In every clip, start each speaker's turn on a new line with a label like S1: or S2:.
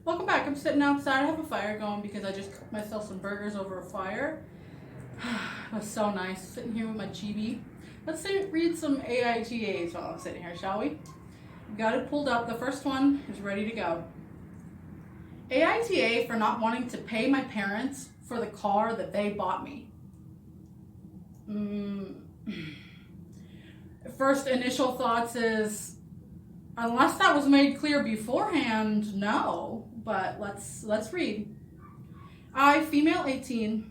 S1: Welcome back. I'm sitting outside. I have a fire going because I just cooked myself some burgers over a fire. It was so nice sitting here with my chibi. Read some AITAs while I'm sitting here, shall we? Got it pulled up. The first one is ready to go. AITA for not wanting to pay my parents for the car that they bought me. First initial thoughts is, unless that was made clear beforehand, no. But let's read. I, female 18,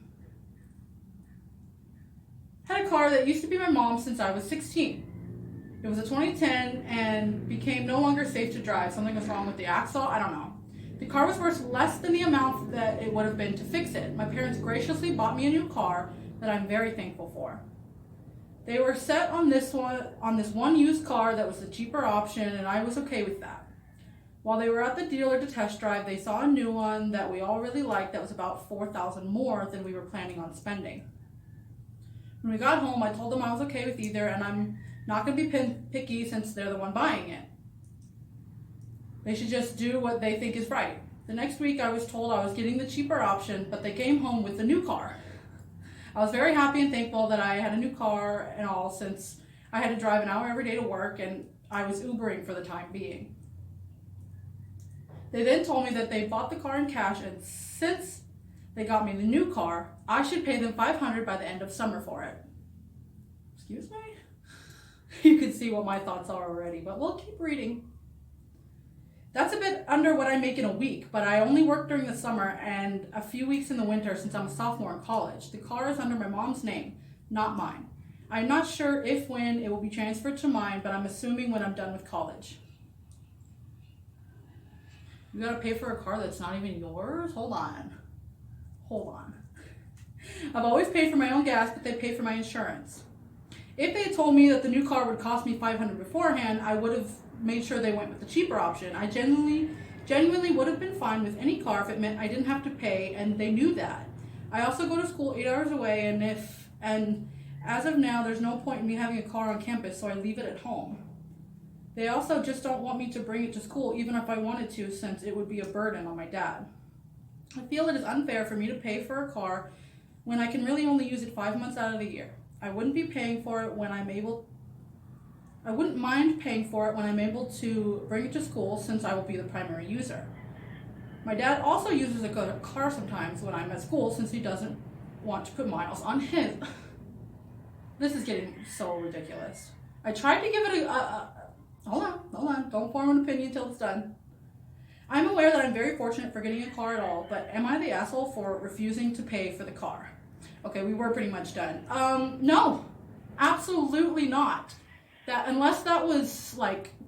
S1: had a car that used to be my mom's since I was 16. It was a 2010 and became no longer safe to drive. Something was wrong with the axle. I don't know. The car was worth less than the amount that it would have been to fix it. My parents graciously bought me a new car that I'm very thankful for. They were set on this one used car that was the cheaper option, and I was okay with that. While they were at the dealer to test drive, they saw a new one that we all really liked that was about $4,000 more than we were planning on spending. When we got home, I told them I was okay with either, and I'm not going to be picky since they're the one buying it. They should just do what they think is right. The next week, I was told I was getting the cheaper option, but they came home with the new car. I was very happy and thankful that I had a new car and all, since I had to drive an hour every day to work and I was Ubering for the time being. They then told me that they bought the car in cash, and since they got me the new car, I should pay them $500 by the end of summer for it. Excuse me? You can see what my thoughts are already, but we'll keep reading. That's a bit under what I make in a week, but I only work during the summer and a few weeks in the winter since I'm a sophomore in college. The car is under my mom's name, not mine. I'm not sure when it will be transferred to mine, but I'm assuming when I'm done with college. You gotta pay for a car that's not even yours? Hold on. I've always paid for my own gas, but they pay for my insurance. If they had told me that the new car would cost me $500 beforehand, I would have made sure they went with the cheaper option. I genuinely would have been fine with any car if it meant I didn't have to pay, and they knew that. I also go to school 8 hours away, and as of now, there's no point in me having a car on campus, so I leave it at home. They also just don't want me to bring it to school, even if I wanted to, since it would be a burden on my dad. I feel it is unfair for me to pay for a car when I can really only use it 5 months out of the year. I wouldn't mind paying for it when I'm able to bring it to school, since I will be the primary user. My dad also uses a car sometimes when I'm at school, since he doesn't want to put miles on his. This is getting so ridiculous. I tried to give it hold on, don't form an opinion until it's done. I'm aware that I'm very fortunate for getting a car at all, but am I the asshole for refusing to pay for the car? Okay, we were pretty much done. No, absolutely not. Unless that was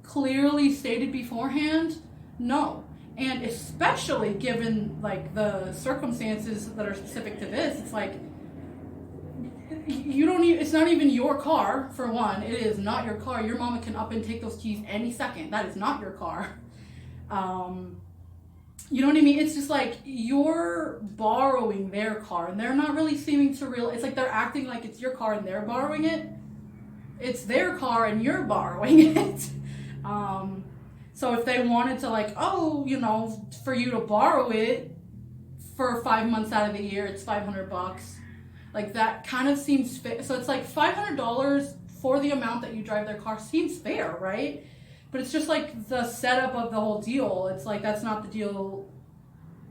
S1: clearly stated beforehand, no. And especially given the circumstances that are specific to this, it's it's not even your car, for one. It is not your car. Your mama can up and take those keys any second. That is not your car. You know what I mean? It's just you're borrowing their car, and they're not really seeming to it's they're acting like it's your car and they're borrowing it. It's their car and you're borrowing it. So if they wanted to for you to borrow it for 5 months out of the year, it's $500. That kind of seems fair. So it's $500 for the amount that you drive their car seems fair, right? But it's just the setup of the whole deal. It's that's not the deal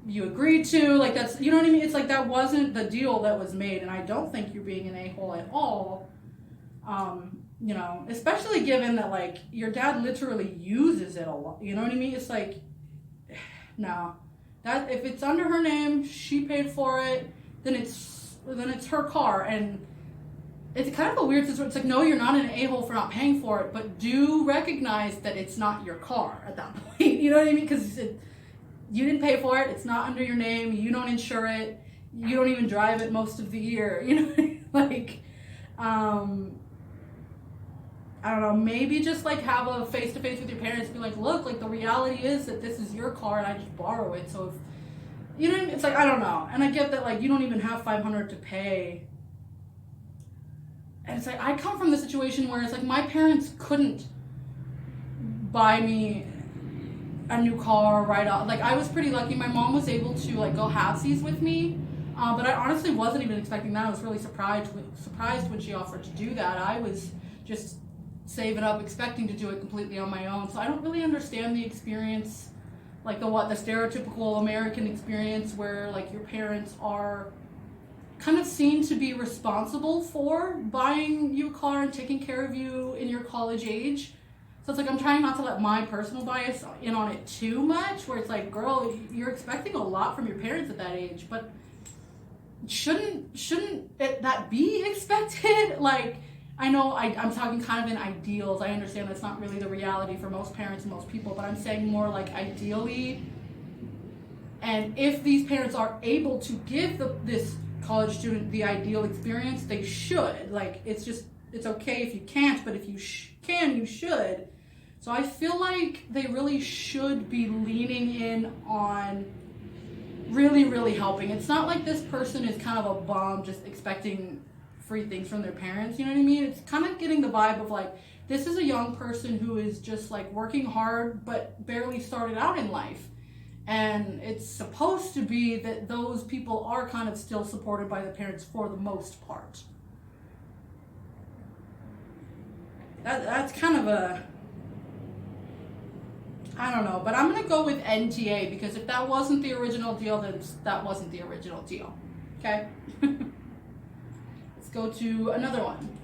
S1: you agreed to. That's, you know what I mean? It's that wasn't the deal that was made, and I don't think you're being an a-hole at all. Especially given that your dad literally uses it a lot. You know what I mean? It's no. That if it's under her name, she paid for it, then it's her car. And it's kind of a weird situation. It's no, you're not an a-hole for not paying for it, but do recognize that it's not your car at that point. You know what I mean? Because you didn't pay for it. It's not under your name. You don't insure it. You don't even drive it most of the year. You know, I don't know, maybe just have a face-to-face with your parents, be look, the reality is that this is your car and I just borrow it, so if, you know, it's I don't know. And I get that you don't even have $500 to pay. And it's I come from the situation where it's my parents couldn't buy me a new car right off. Like, I was pretty lucky. My mom was able to like go halvesies with me, but I honestly wasn't even expecting that. I was really surprised when she offered to do that. I was just saving up, expecting to do it completely on my own. So I don't really understand the experience, like the stereotypical American experience where like your parents are kind of seen to be responsible for buying you a car and taking care of you in your college age. So it's like I'm trying not to let my personal bias in on it too much, where it's like, girl, you're expecting a lot from your parents at that age, but shouldn't that be expected? Like, I know I'm talking kind of in ideals. I understand that's not really the reality for most parents and most people, but I'm saying more like ideally. And if these parents are able to give this college student the ideal experience, they should. Like, it's okay if you can't, but if you can, you should. So I feel like they really should be leaning in on really, really helping. It's not like this person is kind of a bum just expecting free things from their parents, you know what I mean? It's kind of getting the vibe of like, this is a young person who is just like working hard but barely started out in life. And it's supposed to be that those people are kind of still supported by the parents for the most part. That's kind of I don't know, but I'm going to go with NTA, because if that wasn't the original deal, then that wasn't the original deal. Okay? Let's go to another one.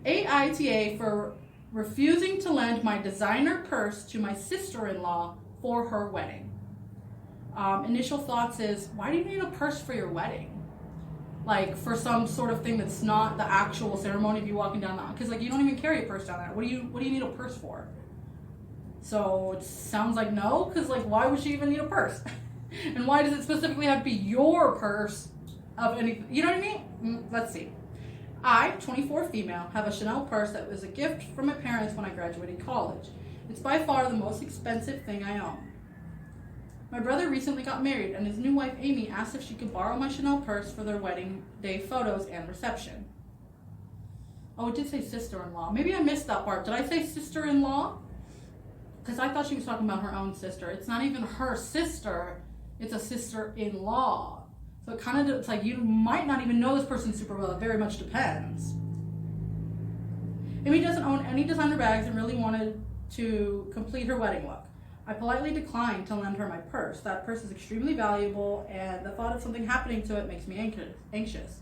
S1: AITA for refusing to lend my designer purse to my sister-in-law for her wedding. Initial thoughts is, why do you need a purse for your wedding? Like, for some sort of thing that's not the actual ceremony of you walking down the aisle. Because, like, you don't even carry a purse down there. What do you need a purse for? So it sounds like no, because, like, why would she even need a purse? And why does it specifically have to be your purse of anything? You know what I mean? Let's see. I, 24 female, have a Chanel purse that was a gift from my parents when I graduated college. It's by far the most expensive thing I own. My brother recently got married, and his new wife, Amy, asked if she could borrow my Chanel purse for their wedding day photos and reception. Oh, it did say sister-in-law. Maybe I missed that part. Did I say sister-in-law? Because I thought she was talking about her own sister. It's not even her sister. It's a sister-in-law. So it kind of, it's like you might not even know this person super well. It very much depends. Amy doesn't own any designer bags and really wanted to complete her wedding look. I politely declined to lend her my purse. That purse is extremely valuable, and the thought of something happening to it makes me anxious.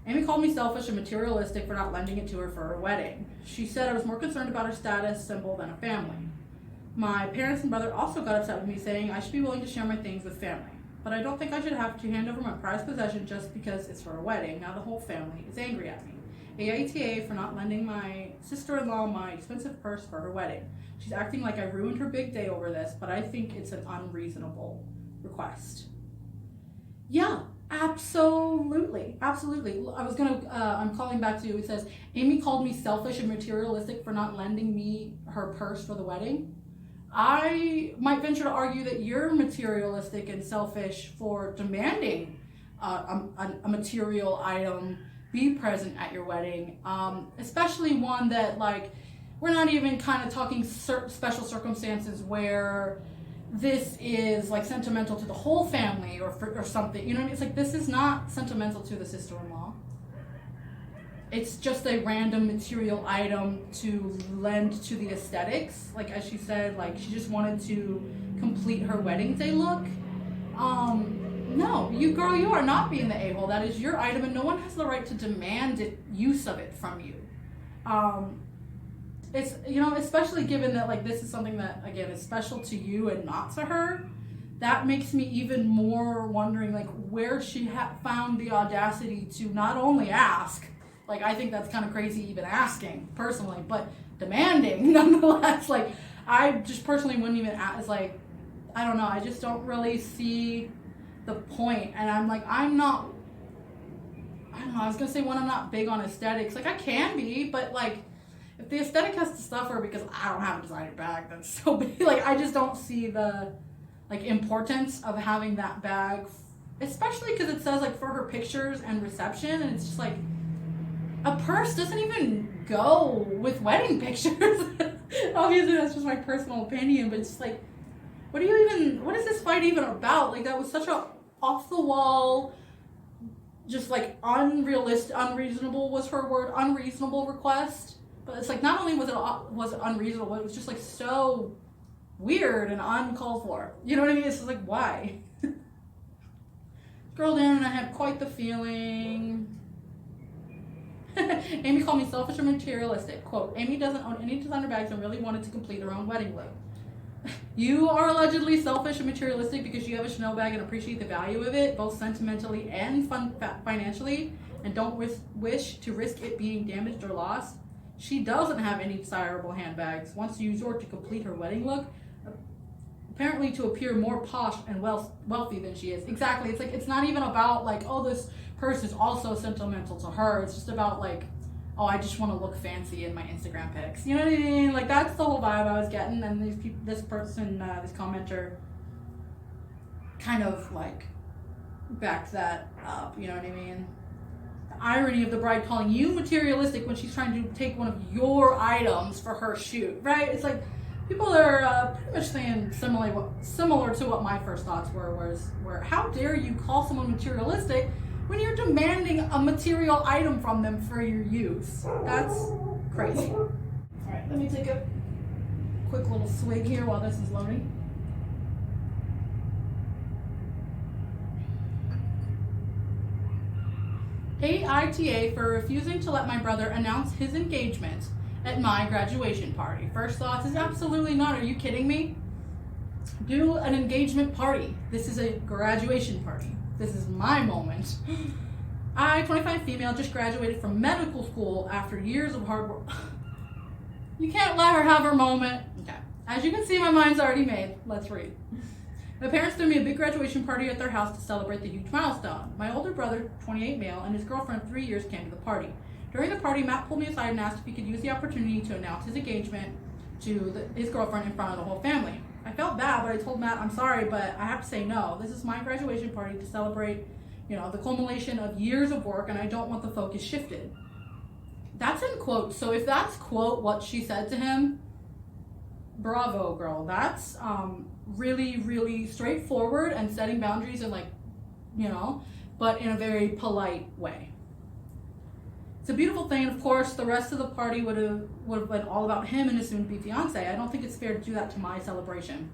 S1: Amy called me selfish and materialistic for not lending it to her for her wedding. She said I was more concerned about her status symbol than a family. My parents and brother also got upset with me, saying I should be willing to share my things with family. But I don't think I should have to hand over my prized possession just because it's for a wedding. Now the whole family is angry at me. AITA for not lending my sister-in-law my expensive purse for her wedding. She's acting like I ruined her big day over this, but I think it's an unreasonable request. Yeah, absolutely. Absolutely. I'm calling back to, it says, Amy called me selfish and materialistic for not lending me her purse for the wedding. I might venture to argue that you're materialistic and selfish for demanding a material item be present at your wedding, especially one that, like, we're not even kind of talking special circumstances where this is like sentimental to the whole family or something. You know what I mean? It's like, this is not sentimental to the sister-in-law. It's just a random material item to lend to the aesthetics. Like, as she said, like, she just wanted to complete her wedding day look. No, you are not being the a-hole. That is your item, and no one has the right to demand use of it from you. It's, you know, especially given that, like, this is something that, again, is special to you and not to her. That makes me even more wondering, like, where she found the audacity to not only ask, like, I think that's kind of crazy even asking, personally, but demanding, nonetheless. Like, I just personally wouldn't even ask, like, I don't know, I just don't really see the point. And I'm like, I don't know, I was gonna say, I'm not big on aesthetics. Like, I can be, but, like, if the aesthetic has to suffer because I don't have a designer bag, that's so big. Like, I just don't see the, like, importance of having that bag, especially because it says, like, for her pictures and reception, and it's just like, a purse doesn't even go with wedding pictures. Obviously, that's just my personal opinion, but it's just like, what is this fight even about? Like, that was such a off the wall, just like unreasonable was her word, unreasonable request. But it's like, not only was it unreasonable, it was just like so weird and uncalled for. You know what I mean? It's just like, why? Scroll down and I have quite the feeling. Amy called me selfish and materialistic. Quote, Amy doesn't own any designer bags and really wanted to complete her own wedding look. You are allegedly selfish and materialistic because you have a Chanel bag and appreciate the value of it, both sentimentally and financially, and don't wish to risk it being damaged or lost. She doesn't have any desirable handbags, wants to use yours to complete her wedding look, apparently to appear more posh and wealthy than she is. Exactly. It's like, it's not even about like, oh, this purse is also sentimental to her. It's just about like, oh, I just want to look fancy in my Instagram pics. You know what I mean? Like, that's the whole vibe I was getting. And this person, this commenter, kind of like backed that up. You know what I mean? The irony of the bride calling you materialistic when she's trying to take one of your items for her shoot, right? It's like, people are pretty much saying similar to what my first thoughts were how dare you call someone materialistic when you're demanding a material item from them for your use? That's crazy. All right, let me take a quick little swig here while this is loading. AITA for refusing to let my brother announce his engagement at my graduation party. First thoughts is absolutely not. Are you kidding me? Do an engagement party. This is a graduation party. This is my moment. I, 25 female, just graduated from medical school after years of hard work. You can't let her have her moment. Okay. As you can see, my mind's already made. Let's read. My parents threw me a big graduation party at their house to celebrate the huge milestone. My older brother, 28 male, and his girlfriend of 3 years came to the party. During the party, Matt pulled me aside and asked if he could use the opportunity to announce his engagement to his girlfriend in front of the whole family. I felt bad, but I told Matt, I'm sorry, but I have to say no. This is my graduation party to celebrate, the culmination of years of work, and I don't want the focus shifted. That's in quote. So if that's quote what she said to him, bravo, girl. That's really, really straightforward and setting boundaries and but in a very polite way. It's a beautiful thing. Of course, the rest of the party would have been all about him and his soon-to-be fiance. I don't think it's fair to do that to my celebration.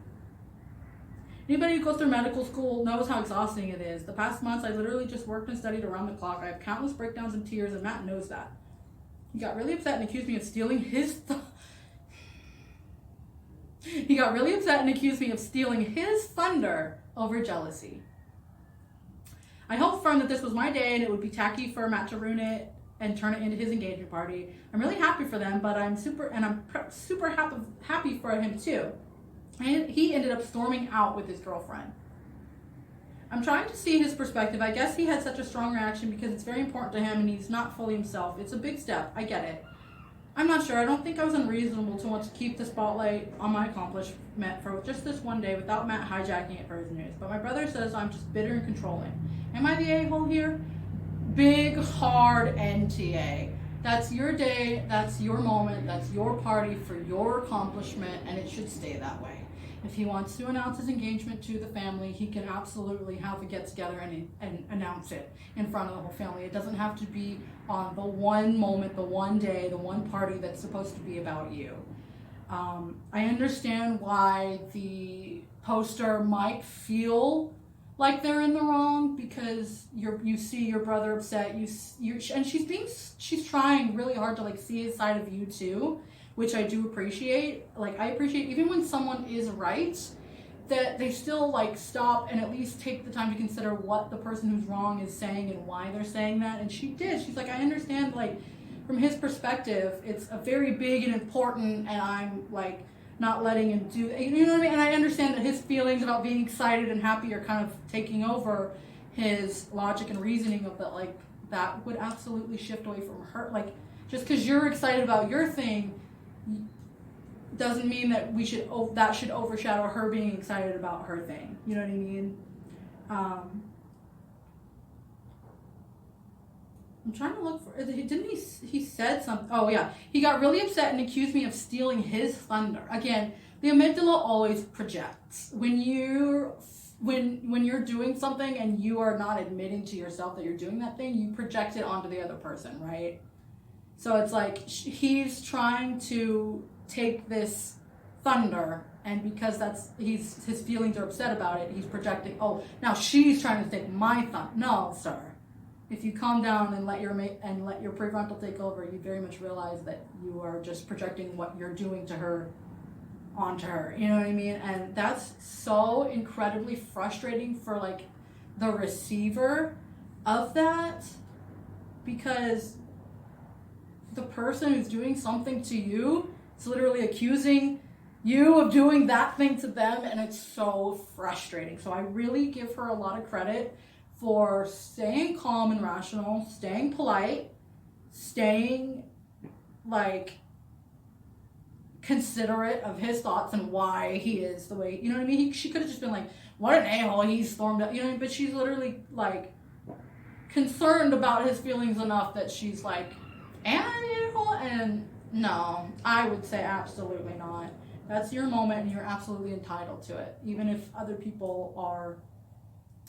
S1: Anybody who goes through medical school knows how exhausting it is. The past months, I literally just worked and studied around the clock. I have countless breakdowns and tears, and Matt knows that. He got really upset and accused me of stealing his thunder over jealousy. I held firm that this was my day and it would be tacky for Matt to ruin it and turn it into his engagement party. I'm really happy for them, but I'm super happy for him too. And he ended up storming out with his girlfriend. I'm trying to see his perspective. I guess he had such a strong reaction because it's very important to him and he's not fully himself. It's a big step. I get it. I'm not sure. I don't think I was unreasonable to want to keep the spotlight on my accomplishment for just this one day without Matt hijacking it for his news. But my brother says I'm just bitter and controlling. Am I the a-hole here? Big, hard NTA. That's your day, that's your moment, that's your party for your accomplishment, and it should stay that way. If he wants to announce his engagement to the family, he can absolutely have a get-together and announce it in front of the whole family. It doesn't have to be on the one moment, the one day, the one party that's supposed to be about you. I understand why the poster might feel like they're in the wrong because you see your brother upset. And she's trying really hard to see his side of you too, which I do appreciate. I appreciate even when someone is right, that they still stop and at least take the time to consider what the person who's wrong is saying and why they're saying that. And she did. She's like, I understand from his perspective, it's a very big and important, and I'm not letting him do, you know what I mean? And I understand that his feelings about being excited and happy are kind of taking over his logic and reasoning of that, that would absolutely shift away from her. Just because you're excited about your thing doesn't mean that that should overshadow her being excited about her thing. You know what I mean? I'm trying to look for. Didn't he said something? Oh yeah, he got really upset and accused me of stealing his thunder. Again, the amygdala always projects when you're doing something and you are not admitting to yourself that you're doing that thing. You project it onto the other person, right? So it's like he's trying to take this thunder, and because his feelings are upset about it, he's projecting. Oh, now she's trying to take my thunder. No, sir. If you calm down and let your prefrontal take over, you very much realize that you are just projecting what you're doing to her onto her. You know what I mean? And that's so incredibly frustrating for like the receiver of that, because the person who's doing something to you is literally accusing you of doing that thing to them, and it's so frustrating. So I really give her a lot of credit for staying calm and rational, staying polite, staying like considerate of his thoughts and why he is the way, you know what I mean? She could have just been like, what an a-hole, he stormed up, you know what I mean? But she's literally like concerned about his feelings enough that she's like, am I an a-hole? And no, I would say absolutely not. That's your moment and you're absolutely entitled to it, even if other people are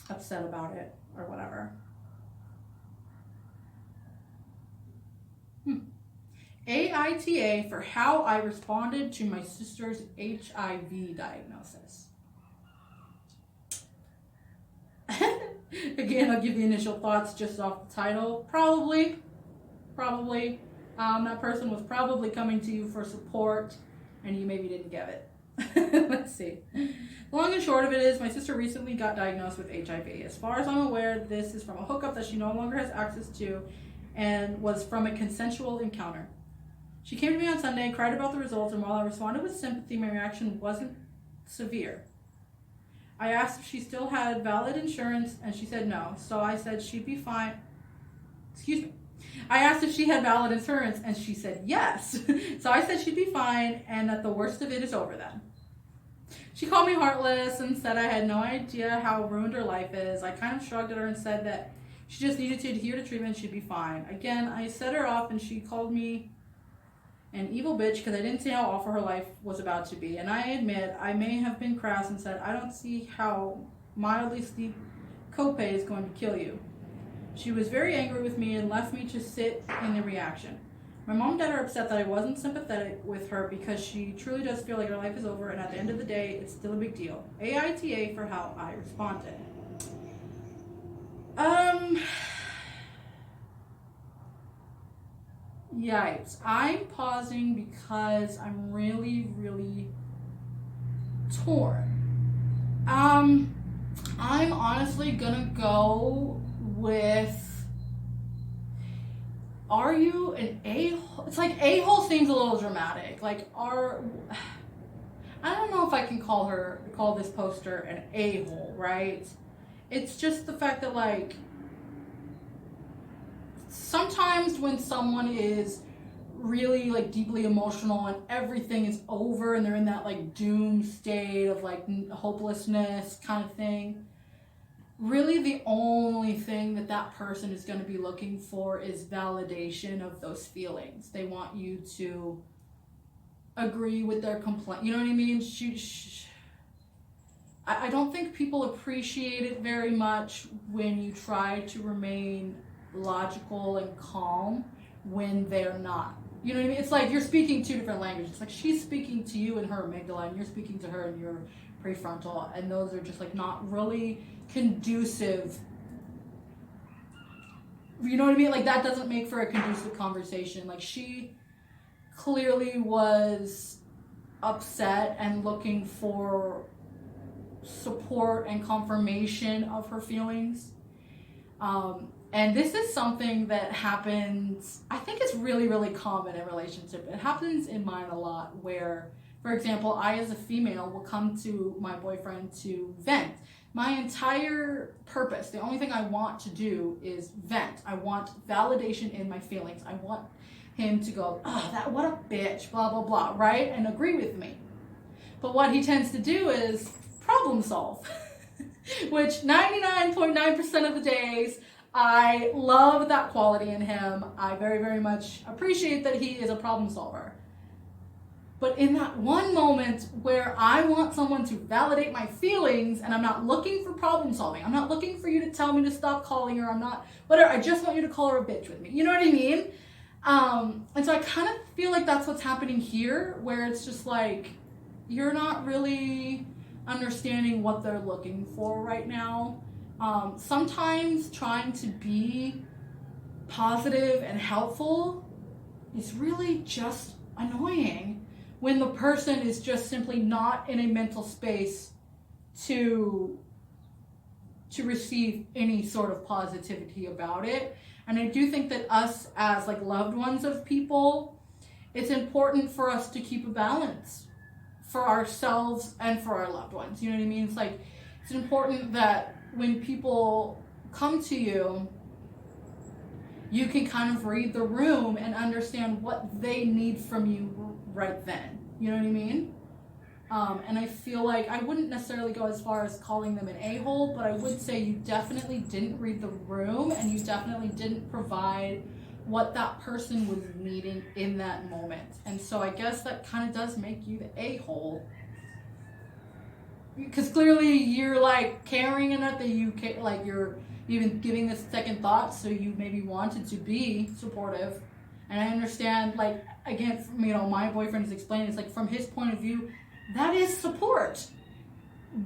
S1: upset about it or whatever. AITA for how I responded to my sister's HIV diagnosis. Again, I'll give the initial thoughts just off the title. Probably. That person was probably coming to you for support and you maybe didn't get it. Let's see. Long and short of it is, my sister recently got diagnosed with HIV. As far as I'm aware, this is from a hookup that she no longer has access to and was from a consensual encounter. She came to me on Sunday, cried about the results, and while I responded with sympathy, my reaction wasn't severe. I asked if she still had valid insurance, and she said no. So I said she'd be fine. I asked if she had valid insurance, and she said yes. So I said she'd be fine, and that the worst of it is over then. She called me heartless and said I had no idea how ruined her life is. I kind of shrugged at her and said that she just needed to adhere to treatment and she'd be fine. Again, I set her off, and she called me an evil bitch because I didn't see how awful her life was about to be. And I admit I may have been crass and said, I don't see how mildly steep copay is going to kill you. She was very angry with me and left me to sit in the reaction. My mom and dad are upset that I wasn't sympathetic with her because she truly does feel like her life is over, and at the end of the day, it's still a big deal. AITA for how I responded. Yikes. I'm pausing because I'm really, really torn. I'm honestly gonna go with, are you an a-hole? It's like a-hole seems a little dramatic. Like, I don't know if I can call this poster an a-hole, right? It's just the fact that, like, sometimes when someone is really, like, deeply emotional and everything is over and they're in that, like, doom state of, like, hopelessness kind of thing, really the only thing that person is going to be looking for is validation of those feelings. They want you to agree with their complaint. You know what I mean? I don't think people appreciate it very much when you try to remain logical and calm when they're not. You know what I mean? It's like you're speaking two different languages. It's like she's speaking to you in her amygdala and you're speaking to her in your prefrontal, and those are just like not really conducive. You know what I mean? Like that doesn't make for a conducive conversation. Like she clearly was upset and looking for support and confirmation of her feelings. And this is something that happens, I think it's really, really common in relationship. It happens in mine a lot where, for example, I as a female will come to my boyfriend to vent. My entire purpose, the only thing I want to do is vent. I want validation in my feelings. I want him to go, what a bitch, blah, blah, blah, right? And agree with me. But what he tends to do is problem solve, which 99.9% of the days, I love that quality in him. I very, very much appreciate that he is a problem solver. But in that one moment where I want someone to validate my feelings and I'm not looking for problem solving, I'm not looking for you to tell me to stop calling her, I'm not, whatever, I just want you to call her a bitch with me. You know what I mean? And so I kind of feel like that's what's happening here, where it's just like, you're not really understanding what they're looking for right now. Sometimes trying to be positive and helpful is really just annoying when the person is just simply not in a mental space to receive any sort of positivity about it. And I do think that us as like loved ones of people, it's important for us to keep a balance for ourselves and for our loved ones. You know what I mean? It's like, it's important that when people come to you, you can kind of read the room and understand what they need from you right then. You know what I mean? And I feel like I wouldn't necessarily go as far as calling them an a-hole, but I would say you definitely didn't read the room and you definitely didn't provide what that person was needing in that moment. And so I guess that kind of does make you the a-hole. Because clearly you're like caring enough that you care, like you're even giving this second thought, so you maybe wanted to be supportive. And I understand, like, again, you know, my boyfriend is explaining, it's like from his point of view, that is support.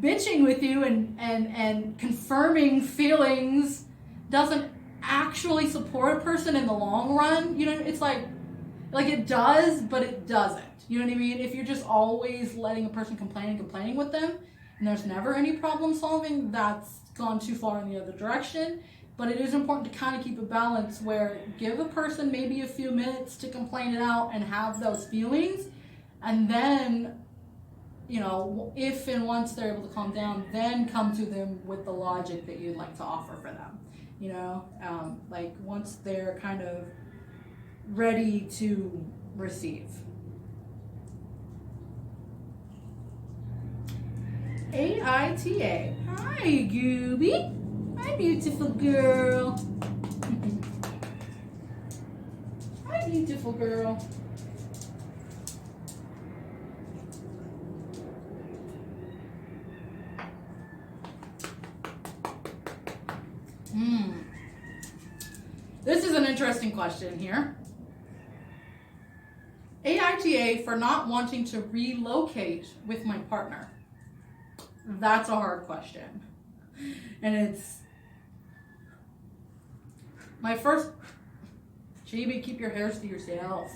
S1: Bitching with you and confirming feelings doesn't actually support a person in the long run. You know, it's like it does, but it doesn't. You know what I mean? If you're just always letting a person complaining with them, and there's never any problem solving, that's gone too far in the other direction. But it is important to kind of keep a balance where give a person maybe a few minutes to complain it out and have those feelings. And then, you know, if and once they're able to calm down, then come to them with the logic that you'd like to offer for them. You know, like once they're kind of ready to receive. AITA. Hi, Gooby. Hi, beautiful girl. Hi, beautiful girl. This is an interesting question here. AITA for not wanting to relocate with my partner. That's a hard question. And it's my first, Chibi, keep your hairs to yourself.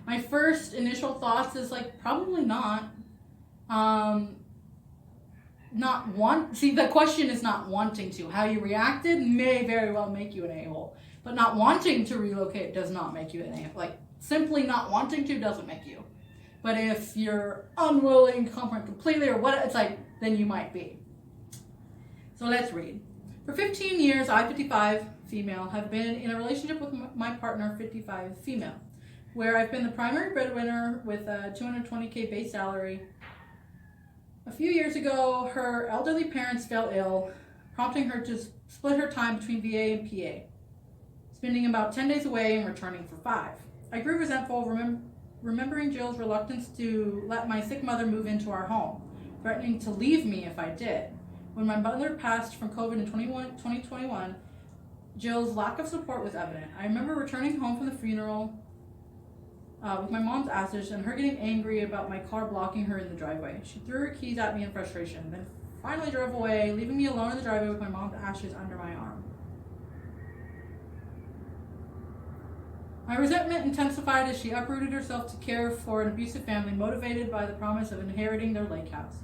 S1: My first initial thoughts is like, probably not. See, the question is not wanting to. How you reacted may very well make you an a-hole. But not wanting to relocate does not make you an a-hole. Like, simply not wanting to doesn't make you. But if you're unwilling, comfort completely, or what, it's like, then you might be. So let's read. For 15 years, I, 55, female, have been in a relationship with my partner, 55, female, where I've been the primary breadwinner with a $220K base salary. A few years ago, her elderly parents fell ill, prompting her to split her time between VA and PA, spending about 10 days away and returning for 5. I grew resentful, remembering Jill's reluctance to let my sick mother move into our home, threatening to leave me if I did. When my mother passed from COVID in 2021, Jill's lack of support was evident. I remember returning home from the funeral with my mom's ashes and her getting angry about my car blocking her in the driveway. She threw her keys at me in frustration, then finally drove away, leaving me alone in the driveway with my mom's ashes under my arm. My resentment intensified as she uprooted herself to care for an abusive family, motivated by the promise of inheriting their lake house.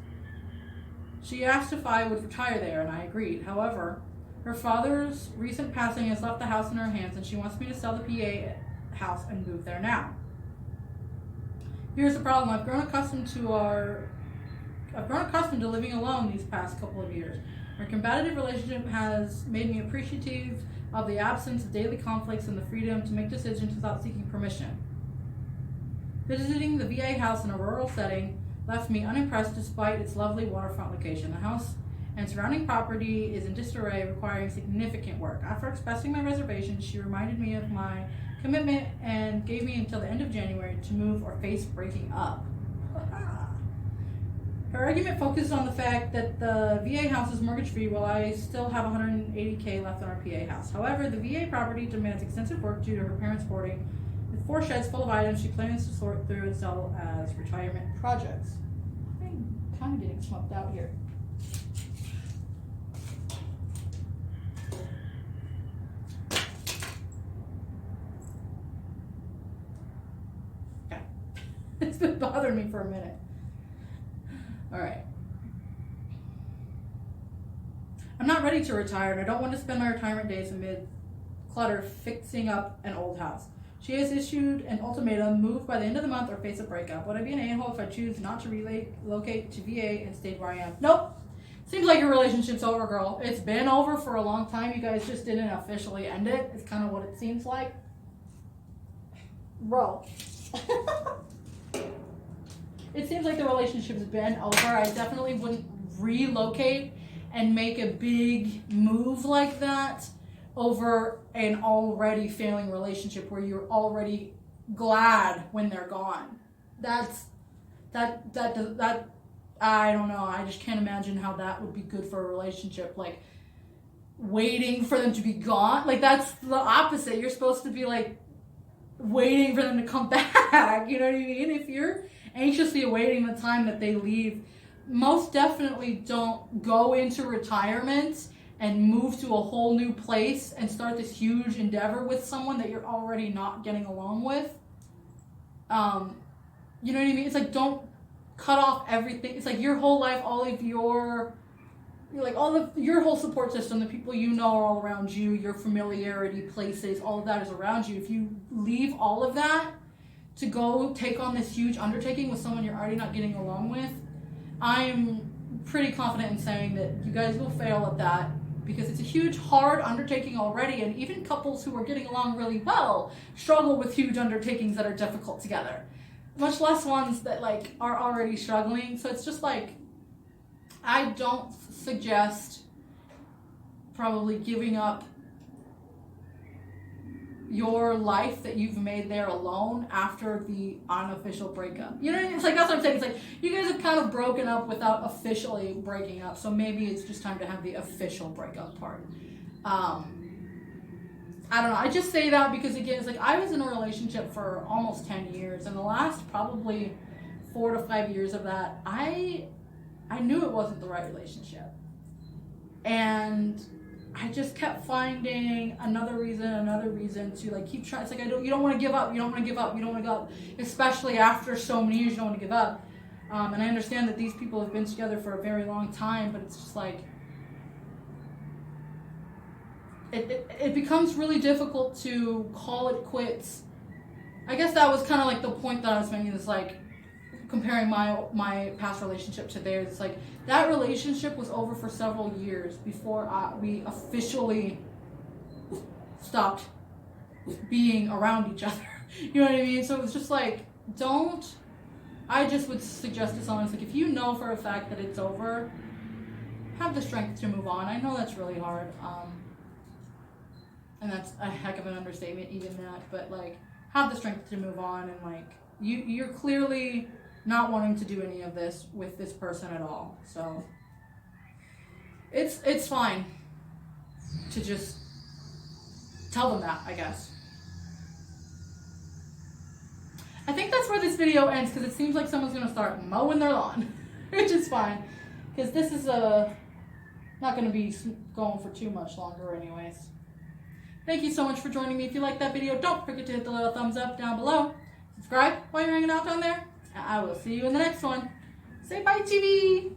S1: She asked if I would retire there, and I agreed. However, her father's recent passing has left the house in her hands, and she wants me to sell the PA house and move there now. Here's the problem. I've grown accustomed to living alone these past couple of years. Our combative relationship has made me appreciative of the absence of daily conflicts and the freedom to make decisions without seeking permission. Visiting the VA house in a rural setting left me unimpressed despite its lovely waterfront location. The house and surrounding property is in disarray, requiring significant work. After expressing my reservation, she reminded me of my commitment and gave me until the end of January to move or face breaking up. Her argument focused on the fact that the VA house is mortgage-free while I still have $180K left on our PA house. However, the VA property demands extensive work due to her parents' boarding, with 4 sheds full of items she plans to sort through and sell as retirement projects. I'm kind of getting smoked out here. Okay. It's been bothering me for a minute. All right. I'm not ready to retire, and I don't want to spend my retirement days amid clutter fixing up an old house. She has issued an ultimatum: move by the end of the month or face a breakup. Would I be an a-hole if I choose not to relocate to VA and stayed where I am? Nope. Seems like your relationship's over, girl. It's been over for a long time. You guys just didn't officially end it. It's kind of what it seems like. Bro. It seems like the relationship's been over. I definitely wouldn't relocate and make a big move like that over an already failing relationship where you're already glad when they're gone. That I don't know. I just can't imagine how that would be good for a relationship. Like, waiting for them to be gone. Like, that's the opposite. You're supposed to be like waiting for them to come back. You know what I mean? If you're anxiously awaiting the time that they leave, most definitely don't go into retirement and move to a whole new place and start this huge endeavor with someone that you're already not getting along with. You know what I mean? It's like, don't cut off everything. It's like your whole life, all of your whole support system, the people you know are all around you, your familiarity, places, all of that is around you. If you leave all of that to go take on this huge undertaking with someone you're already not getting along with, I'm pretty confident in saying that you guys will fail at that, because it's a huge, hard undertaking already, and even couples who are getting along really well struggle with huge undertakings that are difficult together, much less ones that like are already struggling. So it's just like, I don't suggest probably giving up your life that you've made there alone after the unofficial breakup. You know what I mean? It's like, that's what I'm saying. It's like, you guys have kind of broken up without officially breaking up, so maybe it's just time to have the official breakup part. I don't know. I just say that because, again, it's like, I was in a relationship for almost 10 years, and the last probably 4 to 5 years of that, I knew it wasn't the right relationship. And I just kept finding another reason to like keep trying. It's like, you don't want to give up, especially after so many years, you don't want to give up. And I understand that these people have been together for a very long time, but it's just like, it becomes really difficult to call it quits. I guess that was kind of like the point that I was making, is like, comparing my past relationship to theirs. It's like, that relationship was over for several years before we officially stopped being around each other. You know what I mean? So it was just like, I just would suggest to someone, it's like, if you know for a fact that it's over, have the strength to move on. I know that's really hard. And that's a heck of an understatement, even that, but like, have the strength to move on, and like, you're clearly not wanting to do any of this with this person at all. So it's fine to just tell them that, I guess. I think that's where this video ends, because it seems like someone's going to start mowing their lawn, which is fine, because this is not going to be going for too much longer anyways. Thank you so much for joining me. If you liked that video, don't forget to hit the little thumbs up down below. Subscribe while you're hanging out down there. I will see you in the next one. Say bye, TV.